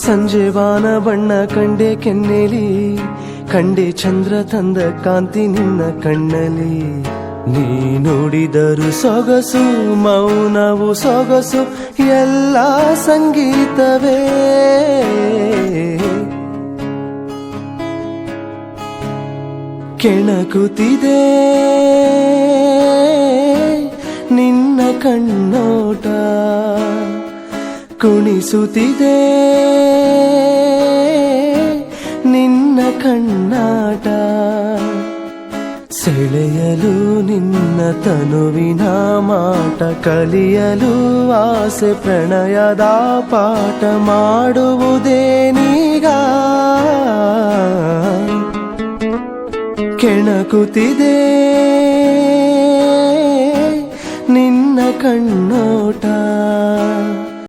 ಸಂಜೆ ವಾನ ಬಣ್ಣ ಕಂಡೆ ಕೆನ್ನೆಲಿ, ಕಂಡೆ ಚಂದ್ರ ತಂದ ಕಾಂತಿ ನಿನ್ನ ಕಣ್ಣಲಿ. ನೀ ನುಡಿದರು ಸೊಗಸು, ಮೌನವು ಸೊಗಸು, ಎಲ್ಲ ಸಂಗೀತವೇ. ಕೆಣಕುತ್ತಿದೆ ನಿನ್ನ ಕಣ್ಣೋಟ, ಕುಣಿಸುತ್ತಿದೆ ನಿನ್ನ ಕಣ್ಣಾಟ. ಸೆಳೆಯಲು ನಿನ್ನ ತನುವಿನ ಮಾಟ, ಕಲಿಯಲು ಆಸೆ ಪ್ರಣಯದ ಪಾಠ. ಮಾಡುವುದೇನೀಗ ಕೆಣಕುತ್ತಿದೆ ನಿನ್ನ ಕಣ್ಣೋಟ.